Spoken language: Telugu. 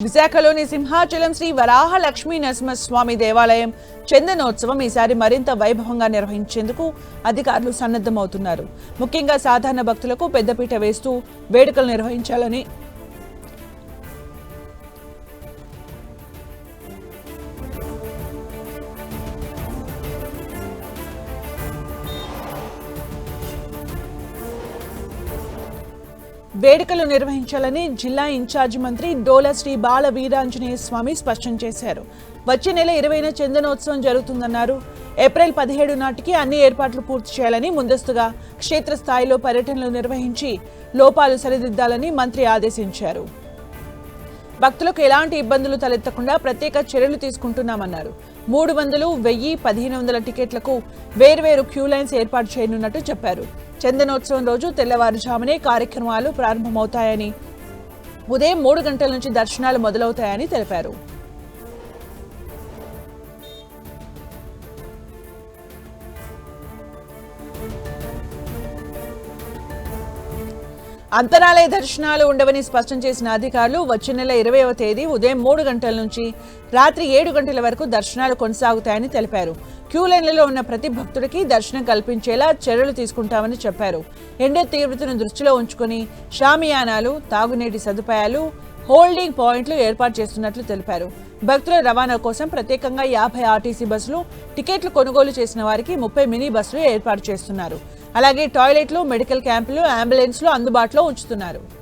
విశాఖలోని సింహాచలం శ్రీ వరాహ లక్ష్మీ నరసింహస్వామి దేవాలయం చందనోత్సవం ఈసారి మరింత వైభవంగా నిర్వహించేందుకు అధికారులు సన్నద్ధమవుతున్నారు. ముఖ్యంగా సాధారణ భక్తులకు పెద్దపీట వేస్తూ వేడుకలు నిర్వహించాలని జిల్లా ఇన్ఛార్జి మంత్రి డోలా శ్రీ బాల వీరాంజనేయ స్వామి స్పష్టం చేశారు. వచ్చే నెల 20న చందనోత్సవం జరుగుతుందన్నారు. ఏప్రిల్ 17 నాటికి అన్ని ఏర్పాట్లు పూర్తి చేయాలని, ముందస్తుగా క్షేత్రస్థాయిలో పర్యటనలు నిర్వహించి లోపాలు సరిదిద్దాలని మంత్రి ఆదేశించారు. భక్తులకు ఎలాంటి ఇబ్బందులు తలెత్తకుండా ప్రత్యేక చర్యలు తీసుకుంటున్నామన్నారు. 300, 1000, 1500 టికెట్లకు వేర్వేరు క్యూ లైన్స్ ఏర్పాటు చేయనున్నట్టు చెప్పారు. చందనోత్సవం రోజు తెల్లవారుజామునే కార్యక్రమాలు ప్రారంభమవుతాయని, ఉదయం 3 గంటల నుంచి దర్శనాలు మొదలవుతాయని తెలిపారు. అంతరాలయ దర్శనాలు ఉండవని స్పష్టం చేసిన అధికారులు వచ్చే నెల 20వ తేదీ ఉదయం 3 గంటల నుంచి రాత్రి 7 గంటల వరకు దర్శనాలు కొనసాగుతాయని తెలిపారు. క్యూ లైన్లలో ఉన్న ప్రతి భక్తుడికి దర్శనం కల్పించేలా చర్యలు తీసుకుంటామని చెప్పారు. ఎండ తీవ్రతను దృష్టిలో ఉంచుకుని షామియానాలు, తాగునీటి సదుపాయాలు, హోల్డింగ్ పాయింట్లు ఏర్పాటు చేస్తున్నట్లు తెలిపారు. భక్తుల రవాణా కోసం ప్రత్యేకంగా 50 ఆర్టీసీ బస్సులు, టికెట్లు కొనుగోలు చేసిన వారికి 30 మినీ బస్సులు ఏర్పాటు చేస్తున్నారు. అలాగే టాయిలెట్లు, మెడికల్ క్యాంపులు, అంబులెన్స్లు అందుబాటులో ఉంచుతున్నారు.